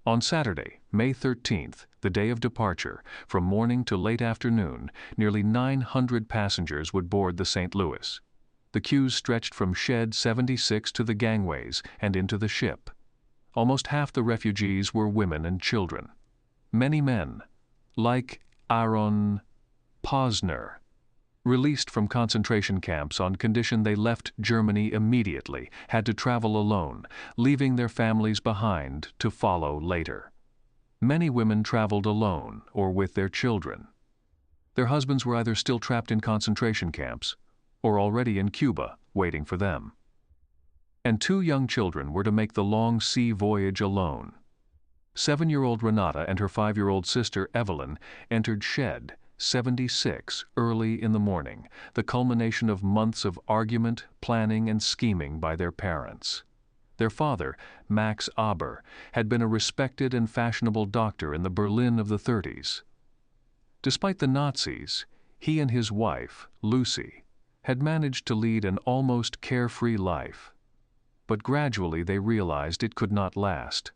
On Saturday, May 13th, the day of departure, from morning to late afternoon, nearly 900 passengers would board the St. Louis. The queues stretched from Shed 76 to the gangways and into the ship. Almost half the refugees were women and children. Many men, like Aaron Posner, released from concentration camps on condition they left Germany immediately, had to travel alone, leaving their families behind to follow later. Many women traveled alone or with their children. Their husbands were either still trapped in concentration camps or already in Cuba, waiting for them. And 2 young children were to make the long sea voyage alone. 7-year-old Renata and her 5-year-old sister Evelyn entered Shed 76 early in the morning, the culmination of months of argument, planning, and scheming by their parents. Their father, Max Aber, had been a respected and fashionable doctor in the Berlin of the 30s. Despite the Nazis, he and his wife, Lucy, had managed to lead an almost carefree life. But gradually they realized it could not last.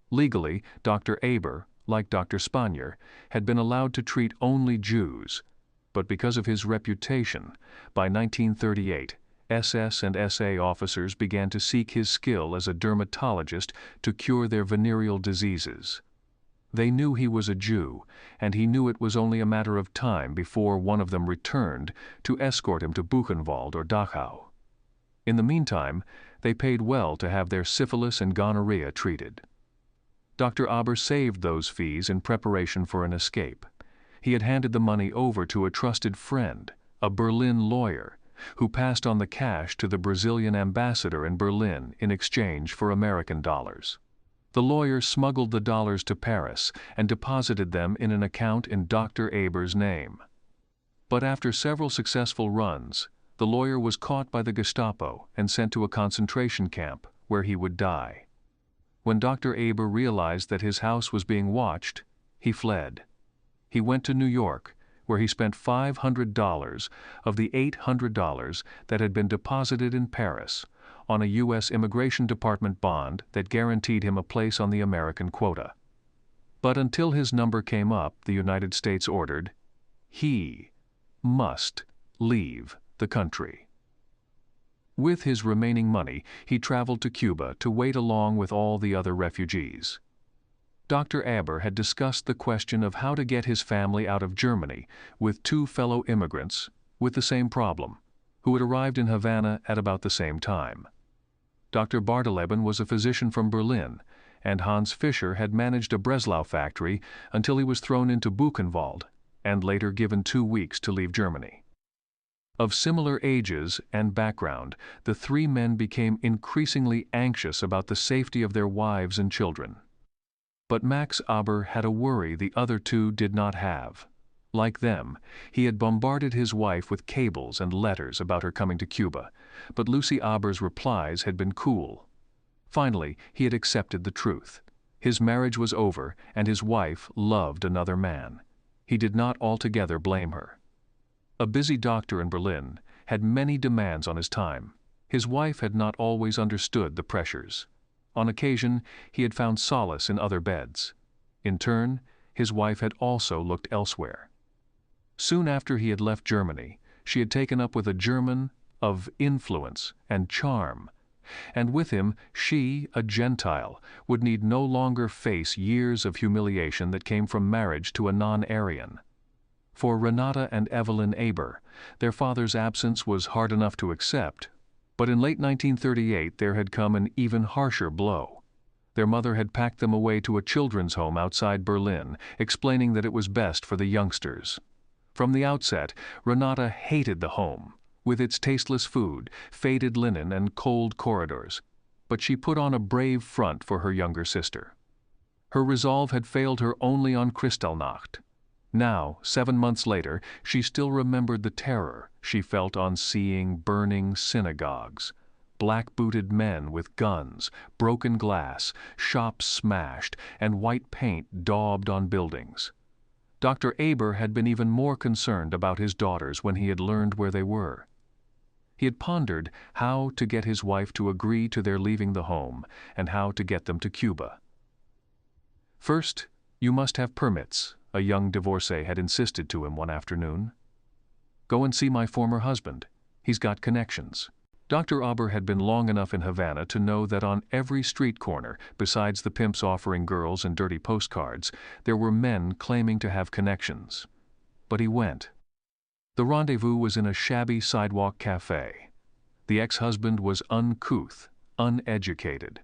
Legally, Dr. Aber, like Dr. Spanier, had been allowed to treat only Jews, but because of his reputation, by 1938, SS and SA officers began to seek his skill as a dermatologist to cure their venereal diseases. They knew he was a Jew, and he knew it was only a matter of time before one of them returned to escort him to Buchenwald or Dachau. In the meantime, they paid well to have their syphilis and gonorrhea treated. Dr. Aber saved those fees in preparation for an escape. He had handed the money over to a trusted friend, a Berlin lawyer, who passed on the cash to the Brazilian ambassador in Berlin in exchange for American dollars. The lawyer smuggled the dollars to Paris and deposited them in an account in Dr. Aber's name. But after several successful runs, the lawyer was caught by the Gestapo and sent to a concentration camp where he would die. When Dr. Aber realized that his house was being watched, he fled. He went to New York, where he spent $500 of the $800 that had been deposited in Paris on a U.S. Immigration Department bond that guaranteed him a place on the American quota. But until his number came up, the United States ordered, he must leave the country. With his remaining money, he traveled to Cuba to wait along with all the other refugees. Dr. Aber had discussed the question of how to get his family out of Germany with 2 fellow immigrants with the same problem, who had arrived in Havana at about the same time. Dr. Bardeleben was a physician from Berlin, and Hans Fischer had managed a Breslau factory until he was thrown into Buchenwald and later given 2 weeks to leave Germany. Of similar ages and background, the 3 men became increasingly anxious about the safety of their wives and children. But Max Aber had a worry the other 2 did not have. Like them, he had bombarded his wife with cables and letters about her coming to Cuba, but Lucy Aber's replies had been cool. Finally, he had accepted the truth. His marriage was over, and his wife loved another man. He did not altogether blame her. A busy doctor in Berlin had many demands on his time. His wife had not always understood the pressures. On occasion, he had found solace in other beds. In turn, his wife had also looked elsewhere. Soon after he had left Germany, she had taken up with a German of influence and charm, and with him she, a Gentile, would need no longer face years of humiliation that came from marriage to a non-Aryan. For Renata and Evelyn Aber, their father's absence was hard enough to accept, but in late 1938 there had come an even harsher blow. Their mother had packed them away to a children's home outside Berlin, explaining that it was best for the youngsters. From the outset, Renata hated the home, with its tasteless food, faded linen, and cold corridors, but she put on a brave front for her younger sister. Her resolve had failed her only on Kristallnacht. Now, 7 months later, she still remembered the terror she felt on seeing burning synagogues, black-booted men with guns, broken glass, shops smashed, and white paint daubed on buildings. Dr. Aber had been even more concerned about his daughters when he had learned where they were. He had pondered how to get his wife to agree to their leaving the home and how to get them to Cuba. First, you must have permits, a young divorcee had insisted to him one afternoon. Go and see my former husband. He's got connections. Dr. Auber had been long enough in Havana to know that on every street corner, besides the pimps offering girls and dirty postcards, there were men claiming to have connections. But he went. The rendezvous was in a shabby sidewalk cafe. The ex-husband was uncouth, uneducated.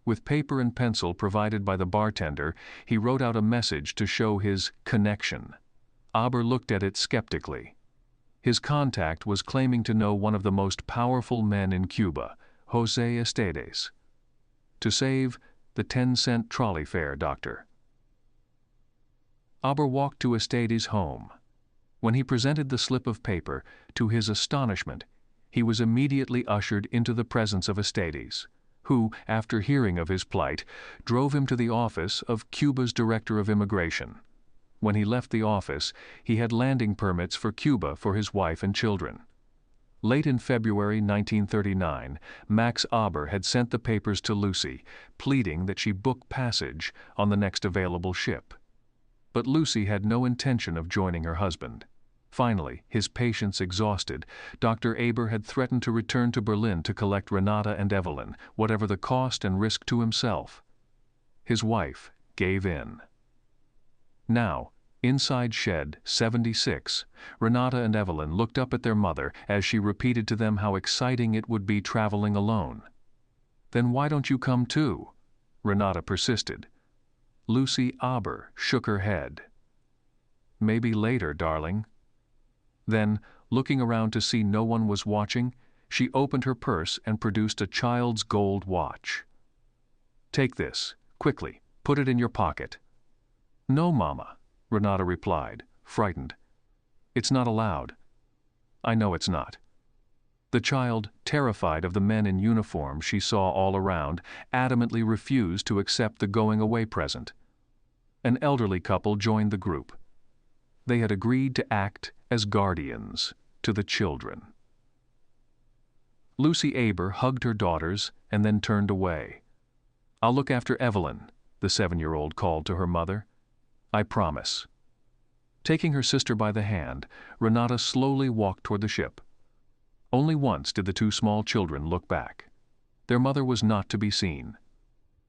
With paper and pencil provided by the bartender, he wrote out a message to show his connection. Auber looked at it skeptically. His contact was claiming to know one of the most powerful men in Cuba, José Estedes. To save the 10-cent trolley fare, doctor. Auber walked to Estedes' home. When he presented the slip of paper, to his astonishment, he was immediately ushered into the presence of Estedes, who, after hearing of his plight, drove him to the office of Cuba's Director of Immigration. When he left the office, he had landing permits for Cuba for his wife and children. Late in February 1939, Max Auber had sent the papers to Lucy, pleading that she book passage on the next available ship. But Lucy had no intention of joining her husband. Finally, his patience exhausted, Dr. Auber had threatened to return to Berlin to collect Renata and Evelyn, whatever the cost and risk to himself. His wife gave in. Now, inside shed 76, Renata and Evelyn looked up at their mother as she repeated to them how exciting it would be traveling alone. "Then why don't you come too?" Renata persisted. Lucy Auber shook her head. "Maybe later, darling." Then, looking around to see no one was watching, she opened her purse and produced a child's gold watch. "Take this, quickly, put it in your pocket." "No, Mama," Renata replied, frightened. "It's not allowed." "I know it's not." The child, terrified of the men in uniform she saw all around, adamantly refused to accept the going-away present. An elderly couple joined the group. They had agreed to act as guardians to the children. Lucy Auber hugged her daughters and then turned away. "I'll look after Evelyn," the 7-year-old called to her mother. "I promise." Taking her sister by the hand, Renata slowly walked toward the ship. Only once did the two small children look back. Their mother was not to be seen.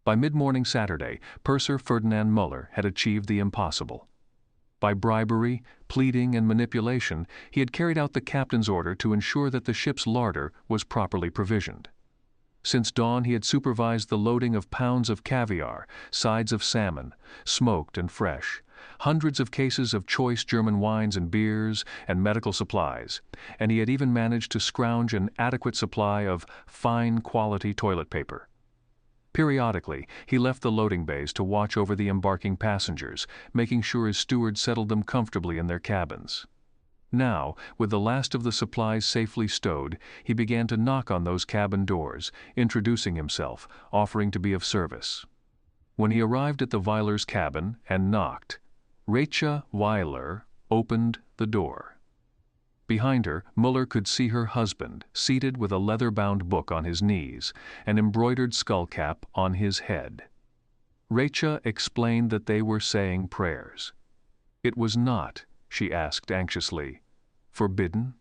By mid-morning Saturday, Purser Ferdinand Muller had achieved the impossible. By bribery, pleading, and manipulation, he had carried out the captain's order to ensure that the ship's larder was properly provisioned. Since dawn he had supervised the loading of pounds of caviar, sides of salmon, smoked and fresh, hundreds of cases of choice German wines and beers, and medical supplies, and he had even managed to scrounge an adequate supply of fine-quality toilet paper. Periodically, he left the loading bays to watch over the embarking passengers, making sure his steward settled them comfortably in their cabins. Now, with the last of the supplies safely stowed, he began to knock on those cabin doors, introducing himself, offering to be of service. When he arrived at the Weiler's cabin and knocked, Rachel Weiler opened the door. Behind her, Muller could see her husband, seated with a leather-bound book on his knees, an embroidered skullcap on his head. Rachel explained that they were saying prayers. It was not, she asked anxiously, forbidden?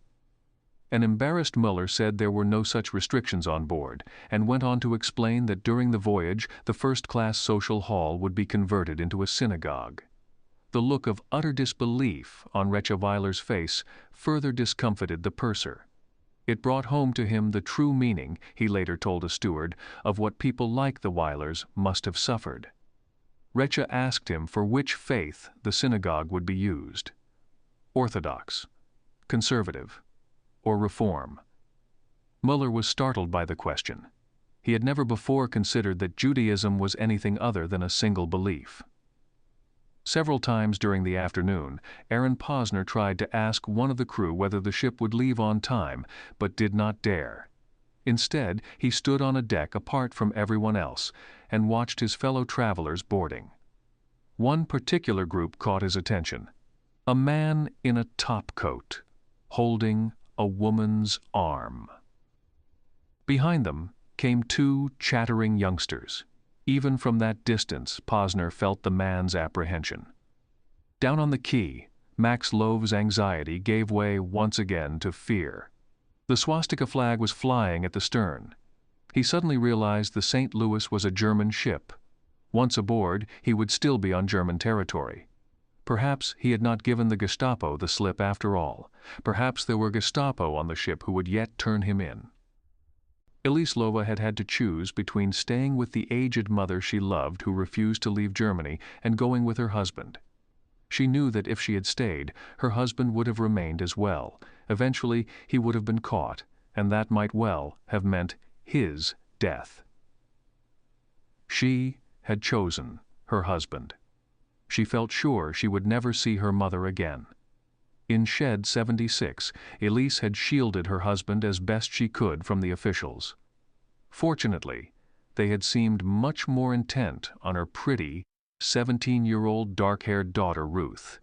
An embarrassed Muller said there were no such restrictions on board, and went on to explain that during the voyage the first-class social hall would be converted into a synagogue. The look of utter disbelief on Rachel Weiler's face further discomfited the purser. It brought home to him the true meaning, he later told a steward, of what people like the Weilers must have suffered. Rachel asked him for which faith the synagogue would be used. Orthodox, conservative, or reform? Muller was startled by the question. He had never before considered that Judaism was anything other than a single belief. Several times during the afternoon, Aaron Posner tried to ask one of the crew whether the ship would leave on time, but did not dare. Instead, he stood on a deck apart from everyone else and watched his fellow travelers boarding. One particular group caught his attention. A man in a topcoat, holding a woman's arm. Behind them came two chattering youngsters. Even from that distance, Posner felt the man's apprehension. Down on the quay, Max Love's anxiety gave way once again to fear. The swastika flag was flying at the stern. He suddenly realized the St. Louis was a German ship. Once aboard, he would still be on German territory. Perhaps he had not given the Gestapo the slip after all. Perhaps there were Gestapo on the ship who would yet turn him in. Elislova had had to choose between staying with the aged mother she loved who refused to leave Germany and going with her husband. She knew that if she had stayed, her husband would have remained as well. Eventually, he would have been caught, and that might well have meant his death. She had chosen her husband. She felt sure she would never see her mother again. In Shed 76, Elise had shielded her husband as best she could from the officials. Fortunately, they had seemed much more intent on her pretty, 17-year-old dark-haired daughter Ruth.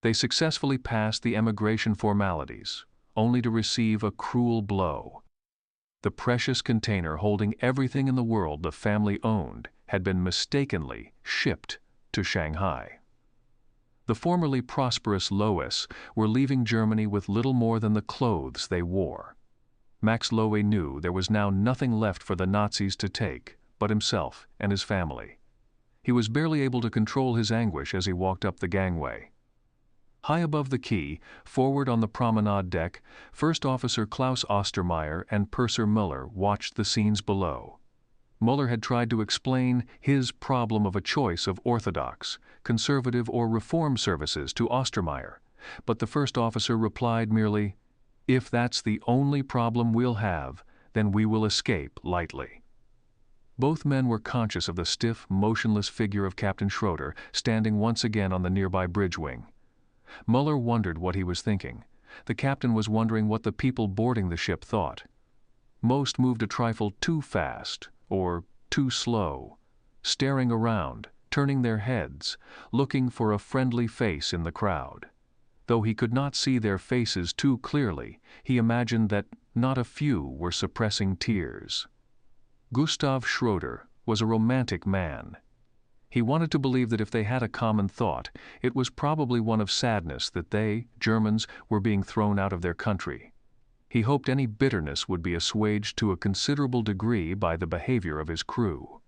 They successfully passed the emigration formalities, only to receive a cruel blow. The precious container holding everything in the world the family owned had been mistakenly shipped to Shanghai. The formerly prosperous Lois were leaving Germany with little more than the clothes they wore. Max Lowe knew there was now nothing left for the Nazis to take but himself and his family. He was barely able to control his anguish as he walked up the gangway. High above the quay, forward on the promenade deck, First Officer Klaus Ostermeyer and Purser Müller watched the scenes below. Müller had tried to explain his problem of a choice of Orthodox, conservative or reform services to Ostermeyer, but the first officer replied merely, "If that's the only problem we'll have, then we will escape lightly." Both men were conscious of the stiff, motionless figure of Captain Schroeder standing once again on the nearby bridge wing. Müller wondered what he was thinking. The captain was wondering what the people boarding the ship thought. Most moved a trifle too fast, or too slow, staring around, turning their heads, looking for a friendly face in the crowd. Though he could not see their faces too clearly, he imagined that not a few were suppressing tears. Gustav Schroeder was a romantic man. He wanted to believe that if they had a common thought, it was probably one of sadness that they, Germans, were being thrown out of their country. He hoped any bitterness would be assuaged to a considerable degree by the behavior of his crew.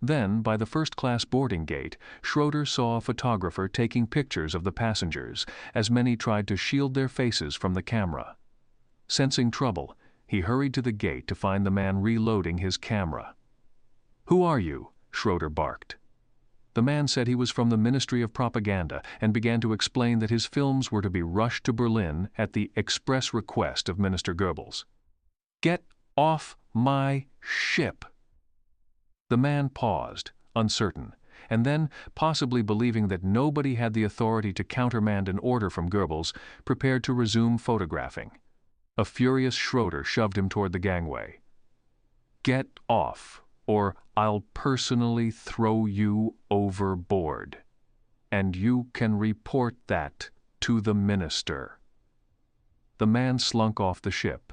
Then, by the first-class boarding gate, Schroeder saw a photographer taking pictures of the passengers, as many tried to shield their faces from the camera. Sensing trouble, he hurried to the gate to find the man reloading his camera. "Who are you?" Schroeder barked. The man said he was from the Ministry of Propaganda and began to explain that his films were to be rushed to Berlin at the express request of Minister Goebbels. "Get off my ship!" The man paused, uncertain, and then, possibly believing that nobody had the authority to countermand an order from Goebbels, prepared to resume photographing. A furious Schroeder shoved him toward the gangway. "Get off, or I'll personally throw you overboard. And you can report that to the minister." The man slunk off the ship.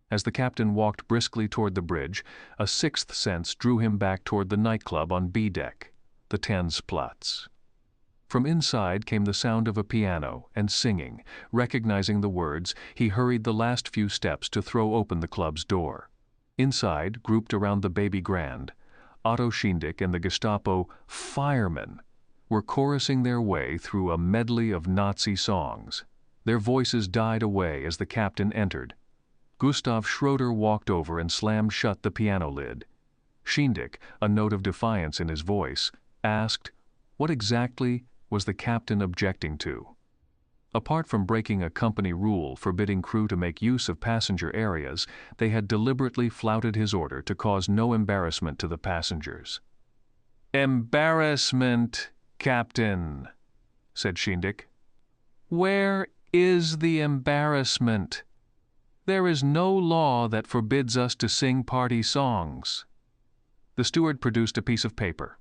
As the captain walked briskly toward the bridge, a sixth sense drew him back toward the nightclub on B deck, the Tanzplatz. From inside came the sound of a piano and singing. Recognizing the words, he hurried the last few steps to throw open the club's door. Inside, grouped around the baby grand, Otto Schindick and the Gestapo firemen were chorusing their way through a medley of Nazi songs. Their voices died away as the captain entered. Gustav Schroeder walked over and slammed shut the piano lid. Schindick, a note of defiance in his voice, asked, what exactly was the captain objecting to? Apart from breaking a company rule forbidding crew to make use of passenger areas, they had deliberately flouted his order to cause no embarrassment to the passengers. "Embarrassment, Captain," said Schindick. "Where is the embarrassment? There is no law that forbids us to sing party songs." The steward produced a piece of paper.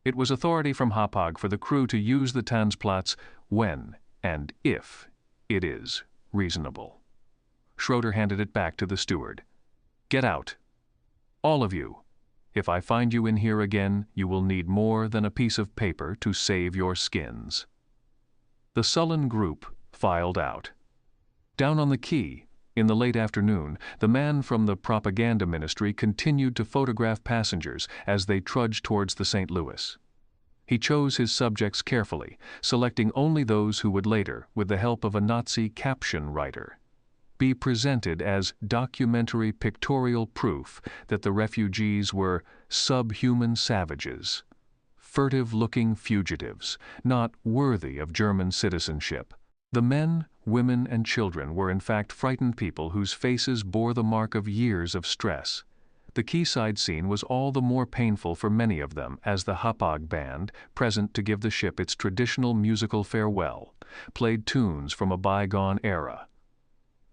It was authority from Hapag for the crew to use the Tanzplatz when and if it is reasonable. Schroeder handed it back to the steward. "Get out. All of you. If I find you in here again, you will need more than a piece of paper to save your skins." The sullen group filed out. Down on the quay, in the late afternoon, the man from the propaganda ministry continued to photograph passengers as they trudged towards the St. Louis. He chose his subjects carefully, selecting only those who would later, with the help of a Nazi caption writer, be presented as documentary pictorial proof that the refugees were subhuman savages, furtive-looking fugitives, not worthy of German citizenship. The men, women, and children were in fact frightened people whose faces bore the mark of years of stress. The quayside scene was all the more painful for many of them as the Hapag band, present to give the ship its traditional musical farewell, played tunes from a bygone era.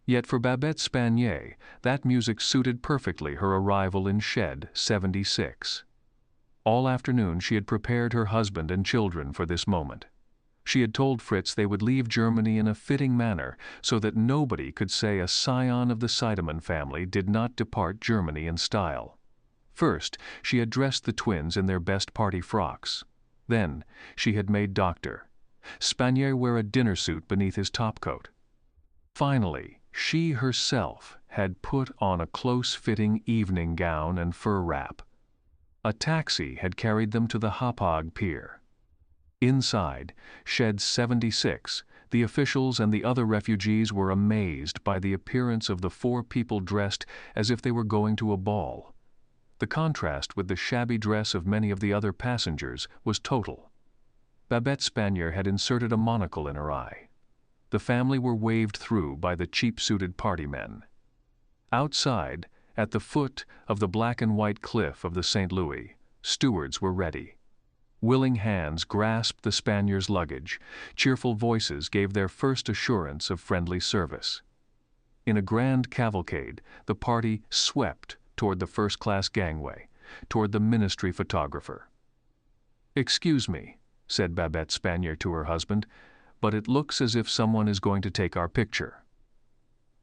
Yet for Babette Spanier, that music suited perfectly her arrival in Shed 76. All afternoon she had prepared her husband and children for this moment. She had told Fritz they would leave Germany in a fitting manner, so that nobody could say a scion of the Seidemann family did not depart Germany in style. First, she had dressed the twins in their best party frocks. Then, she had made Dr. Spanier wear a dinner suit beneath his topcoat. Finally, she herself had put on a close-fitting evening gown and fur wrap. A taxi had carried them to the Hapag pier. Inside, Shed 76, the officials and the other refugees were amazed by the appearance of the 4 people dressed as if they were going to a ball. The contrast with the shabby dress of many of the other passengers was total. Babette Spanier had inserted a monocle in her eye. The family were waved through by the cheap-suited party men. Outside, at the foot of the black and white cliff of the St. Louis, stewards were ready. Willing hands grasped the Spaniards' luggage. Cheerful voices gave their first assurance of friendly service. In a grand cavalcade, the party swept toward the first-class gangway, toward the ministry photographer. "Excuse me," said Babette Spanier to her husband, "but it looks as if someone is going to take our picture."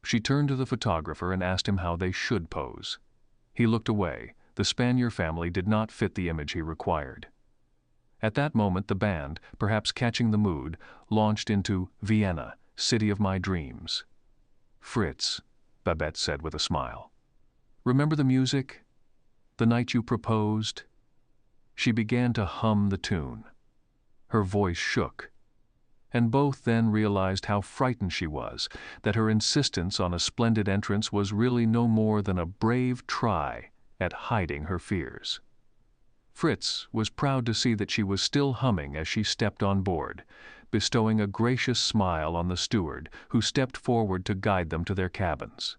She turned to the photographer and asked him how they should pose. He looked away. The Spanier family did not fit the image he required. At that moment the band, perhaps catching the mood, launched into Vienna, City of My Dreams. "Fritz," Babette said with a smile, "remember the music? The night you proposed?" She began to hum the tune. Her voice shook. And both then realized how frightened she was, that her insistence on a splendid entrance was really no more than a brave try at hiding her fears. Fritz was proud to see that she was still humming as she stepped on board, bestowing a gracious smile on the steward, who stepped forward to guide them to their cabins.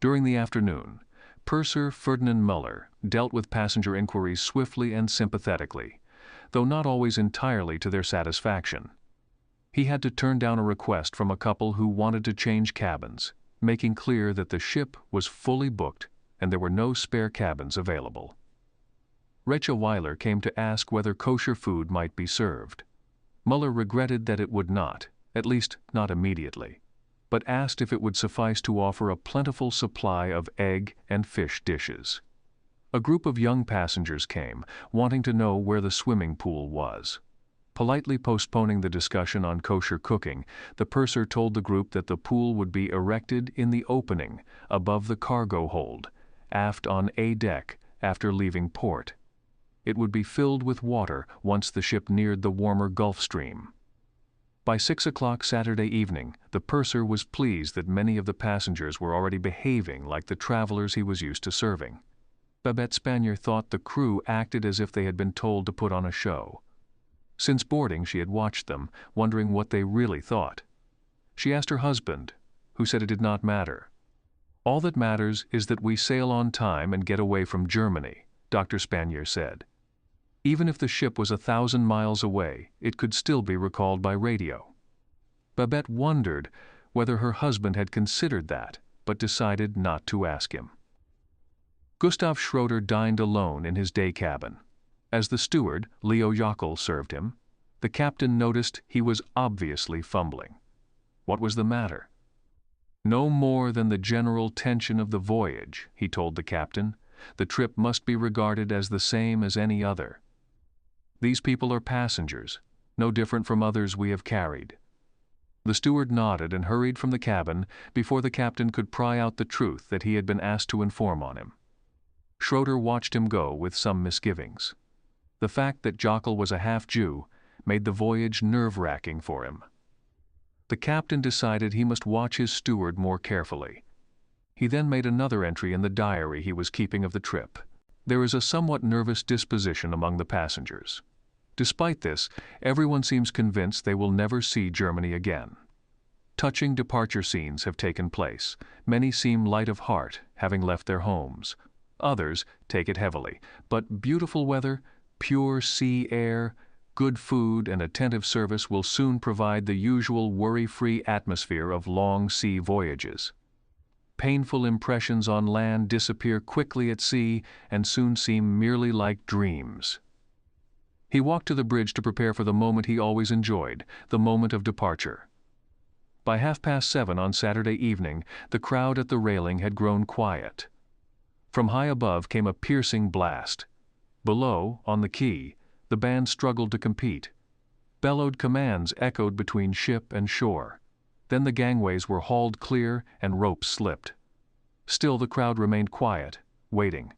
During the afternoon, Purser Ferdinand Müller dealt with passenger inquiries swiftly and sympathetically, though not always entirely to their satisfaction. He had to turn down a request from a couple who wanted to change cabins, making clear that the ship was fully booked and there were no spare cabins available. Recha Weiler came to ask whether kosher food might be served. Muller regretted that it would not, at least not immediately, but asked if it would suffice to offer a plentiful supply of egg and fish dishes. A group of young passengers came, wanting to know where the swimming pool was. Politely postponing the discussion on kosher cooking, the purser told the group that the pool would be erected in the opening above the cargo hold, aft on A deck after leaving port. It would be filled with water once the ship neared the warmer Gulf Stream. By 6 o'clock Saturday evening, the purser was pleased that many of the passengers were already behaving like the travelers he was used to serving. Babette Spanier thought the crew acted as if they had been told to put on a show. Since boarding she had watched them, wondering what they really thought. She asked her husband, who said it did not matter. "All that matters is that we sail on time and get away from Germany," Dr. Spanier said. Even if the ship was 1,000 miles away, it could still be recalled by radio. Babette wondered whether her husband had considered that, but decided not to ask him. Gustav Schroeder dined alone in his day cabin. As the steward, Leo Jockel, served him, the captain noticed he was obviously fumbling. What was the matter? "No more than the general tension of the voyage," he told the captain. the trip must be regarded as the same as any other. These people are passengers, no different from others we have carried. The steward nodded and hurried from the cabin before the captain could pry out the truth that he had been asked to inform on him. Schroeder watched him go with some misgivings. The fact that Jockl was a half-Jew made the voyage nerve-wracking for him. The captain decided he must watch his steward more carefully. He then made another entry in the diary he was keeping of the trip. There is a somewhat nervous disposition among the passengers. Despite this, everyone seems convinced they will never see Germany again. Touching departure scenes have taken place. Many seem light of heart, having left their homes. Others take it heavily, but beautiful weather, pure sea air, good food and attentive service will soon provide the usual worry-free atmosphere of long sea voyages. Painful impressions on land disappear quickly at sea and soon seem merely like dreams. He walked to the bridge to prepare for the moment he always enjoyed, the moment of departure. By 7:30 on Saturday evening, the crowd at the railing had grown quiet. From high above came a piercing blast. Below, on the quay, the band struggled to compete. Bellowed commands echoed between ship and shore. Then the gangways were hauled clear and ropes slipped. Still the crowd remained quiet, waiting.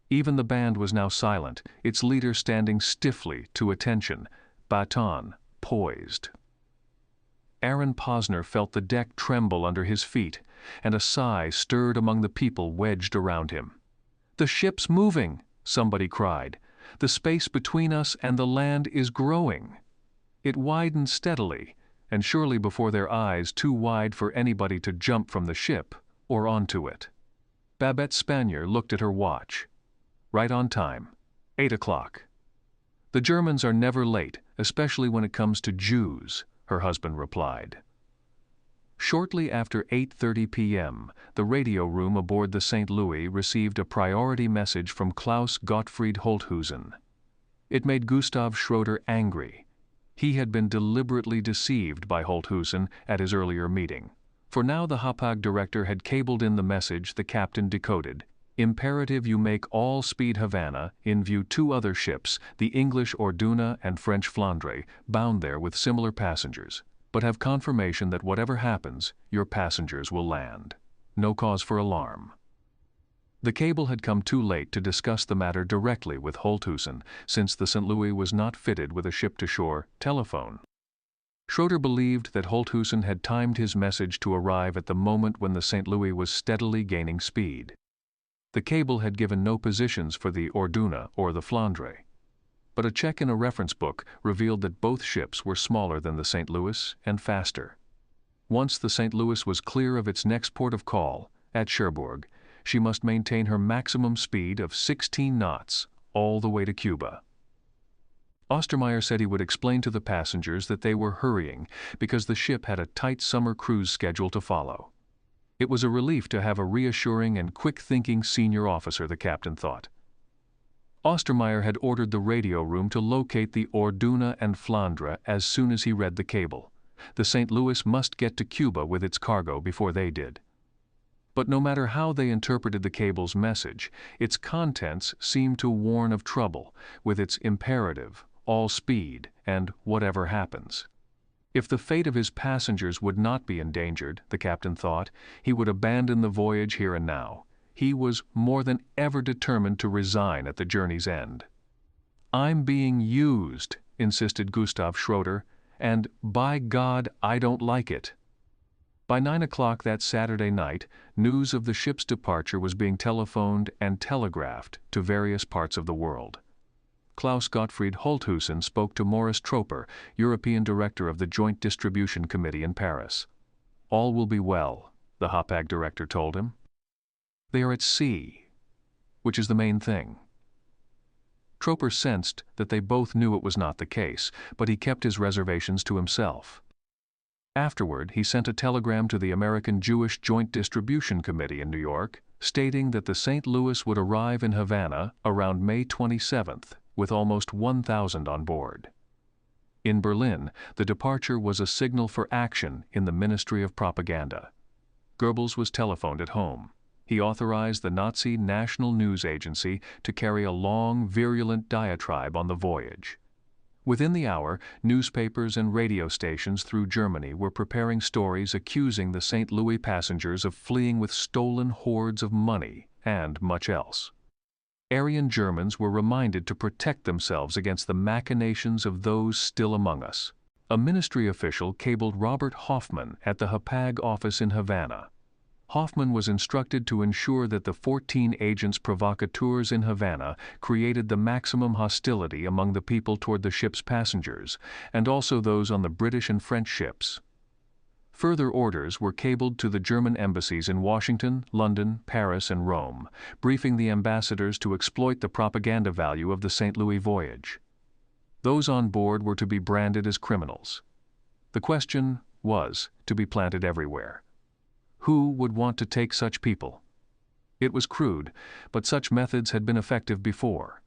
Even the band was now silent, its leader standing stiffly to attention, baton poised. Aaron Posner felt the deck tremble under his feet, and a sigh stirred among the people wedged around him. "The ship's moving," somebody cried. "The space between us and the land is growing." It widened steadily, and surely before their eyes too wide for anybody to jump from the ship or onto it. Babette Spanier looked at her watch. Right on time. 8 o'clock. "The Germans are never late, especially when it comes to Jews," her husband replied. Shortly after 8:30 p.m., the radio room aboard the St. Louis received a priority message from Klaus Gottfried Holthusen. It made Gustav Schroeder angry. He had been deliberately deceived by Holthusen at his earlier meeting. For now the Hapag director had cabled in the message the captain decoded. "Imperative you make all speed Havana, in view 2 other ships, the English Orduna and French Flandre, bound there with similar passengers. But have confirmation that whatever happens, your passengers will land. No cause for alarm." The cable had come too late to discuss the matter directly with Holthusen, since the St. Louis was not fitted with a ship-to-shore telephone. Schroeder believed that Holthusen had timed his message to arrive at the moment when the St. Louis was steadily gaining speed. The cable had given no positions for the Orduna or the Flandre. But a check in a reference book revealed that both ships were smaller than the St. Louis and faster. Once the St. Louis was clear of its next port of call, at Cherbourg, she must maintain her maximum speed of 16 knots all the way to Cuba. Ostermeyer said he would explain to the passengers that they were hurrying because the ship had a tight summer cruise schedule to follow. It was a relief to have a reassuring and quick-thinking senior officer, the captain thought. Ostermeyer had ordered the radio room to locate the Orduna and Flandre as soon as he read the cable. The St. Louis must get to Cuba with its cargo before they did. But no matter how they interpreted the cable's message, its contents seemed to warn of trouble, with its imperative, all speed, and whatever happens. If the fate of his passengers would not be endangered, the captain thought, he would abandon the voyage here and now. He was more than ever determined to resign at the journey's end. "I'm being used," insisted Gustav Schroeder, "and, by God, I don't like it." By 9 o'clock that Saturday night, news of the ship's departure was being telephoned and telegraphed to various parts of the world. Klaus Gottfried Holthusen spoke to Maurice Troper, European director of the Joint Distribution Committee in Paris. "All will be well," the Hapag director told him. "They are at sea," which is the main thing. Troper sensed that they both knew it was not the case, but he kept his reservations to himself. Afterward, he sent a telegram to the American Jewish Joint Distribution Committee in New York, stating that the St. Louis would arrive in Havana around May 27th, with almost 1,000 on board. In Berlin, the departure was a signal for action in the Ministry of Propaganda. Goebbels was telephoned at home. He authorized the Nazi National News Agency to carry a long, virulent diatribe on the voyage. Within the hour, newspapers and radio stations through Germany were preparing stories accusing the St. Louis passengers of fleeing with stolen hoards of money and much else. Aryan Germans were reminded to protect themselves against the machinations of those still among us. A ministry official cabled Robert Hoffman at the Hapag office in Havana. Hoffman was instructed to ensure that the 14 agents provocateurs in Havana created the maximum hostility among the people toward the ship's passengers, and also those on the British and French ships. Further orders were cabled to the German embassies in Washington, London, Paris, and Rome, briefing the ambassadors to exploit the propaganda value of the St. Louis voyage. Those on board were to be branded as criminals. The question was to be planted everywhere. Who would want to take such people? It was crude, but such methods had been effective before.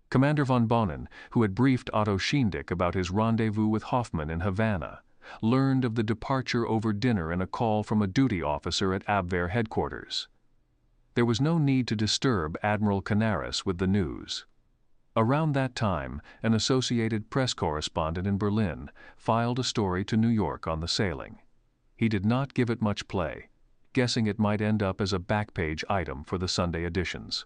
Commander von Bonnen, who had briefed Otto Schindick about his rendezvous with Hoffman in Havana, learned of the departure over dinner in a call from a duty officer at Abwehr headquarters. There was no need to disturb Admiral Canaris with the news. Around that time, an Associated Press correspondent in Berlin filed a story to New York on the sailing. He did not give it much play, guessing it might end up as a back-page item for the Sunday editions.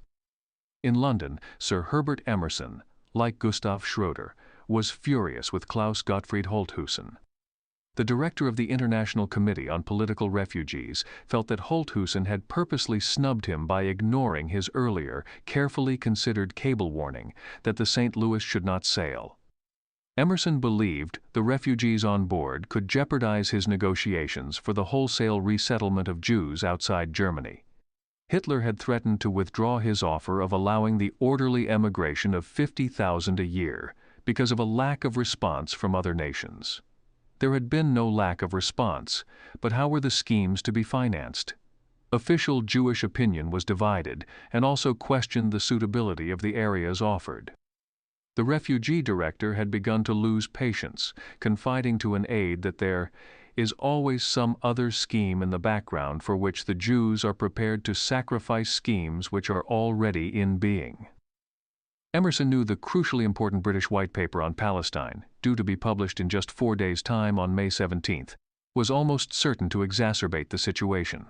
In London, Sir Herbert Emerson, like Gustav Schroeder, was furious with Klaus Gottfried Holthusen. The director of the International Committee on Political Refugees felt that Holthusen had purposely snubbed him by ignoring his earlier, carefully considered cable warning that the St. Louis should not sail. Emerson believed the refugees on board could jeopardize his negotiations for the wholesale resettlement of Jews outside Germany. Hitler had threatened to withdraw his offer of allowing the orderly emigration of 50,000 a year because of a lack of response from other nations. There had been no lack of response, but how were the schemes to be financed? Official Jewish opinion was divided and also questioned the suitability of the areas offered. The refugee director had begun to lose patience, confiding to an aide that there is always some other scheme in the background for which the Jews are prepared to sacrifice schemes which are already in being. Emerson knew the crucially important British White Paper on Palestine, due to be published in just 4 days' time on May 17, was almost certain to exacerbate the situation.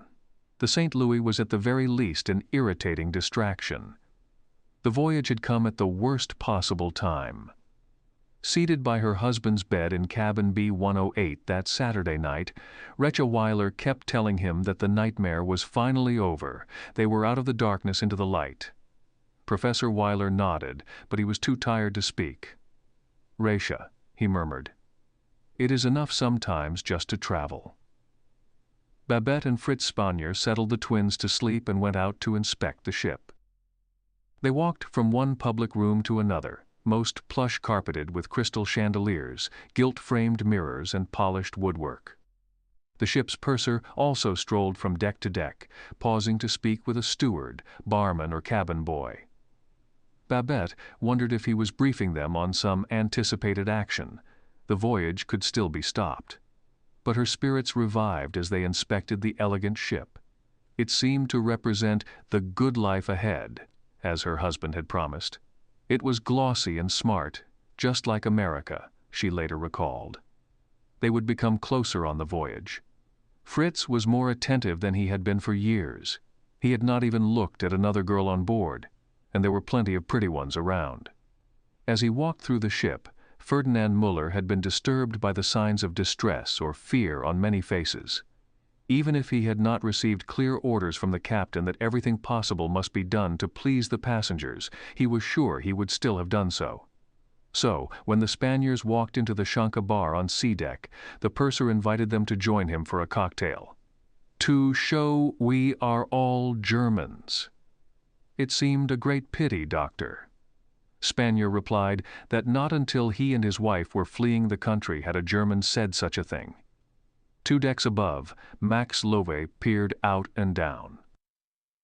The St. Louis was at the very least an irritating distraction. The voyage had come at the worst possible time. Seated by her husband's bed in cabin B-108 that Saturday night, Recha Weiler kept telling him that the nightmare was finally over. They were out of the darkness into the light. Professor Weiler nodded, but he was too tired to speak. "Recha," he murmured, "it is enough sometimes just to travel." Babette and Fritz Spanier settled the twins to sleep and went out to inspect the ship. They walked from one public room to another, most plush-carpeted with crystal chandeliers, gilt-framed mirrors, and polished woodwork. The ship's purser also strolled from deck to deck, pausing to speak with a steward, barman, or cabin boy. Babette wondered if he was briefing them on some anticipated action. The voyage could still be stopped. But her spirits revived as they inspected the elegant ship. It seemed to represent the good life ahead, as her husband had promised. It was glossy and smart, just like America, she later recalled. They would become closer on the voyage. Fritz was more attentive than he had been for years. He had not even looked at another girl on board, and there were plenty of pretty ones around. As he walked through the ship, Ferdinand Müller had been disturbed by the signs of distress or fear on many faces. Even if he had not received clear orders from the captain that everything possible must be done to please the passengers, he was sure he would still have done so. So, when the Spaniards walked into the Schanke bar on sea deck, the purser invited them to join him for a cocktail. "To show we are all Germans." "It seemed a great pity, Doctor." Spanier replied that not until he and his wife were fleeing the country had a German said such a thing. 2 decks above, Max Loewe peered out and down.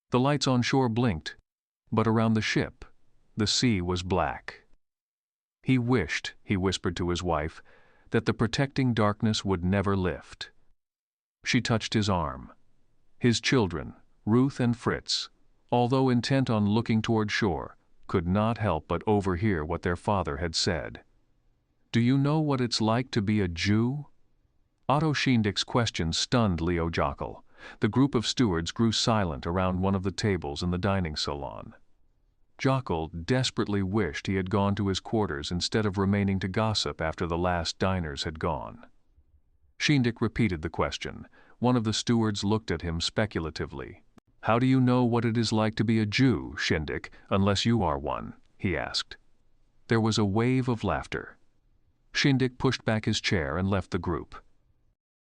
The lights on shore blinked, but around the ship, the sea was black. He wished, he whispered to his wife, that the protecting darkness would never lift. She touched his arm. His children, Ruth and Fritz, although intent on looking toward shore, could not help but overhear what their father had said. "Do you know what it's like to be a Jew?" Otto Schindick's question stunned Leo Jockel. The group of stewards grew silent around one of the tables in the dining salon. Jockel desperately wished he had gone to his quarters instead of remaining to gossip after the last diners had gone. Schindick repeated the question. One of the stewards looked at him speculatively. "How do you know what it is like to be a Jew, Schindick, unless you are one?" he asked. There was a wave of laughter. Schindick pushed back his chair and left the group.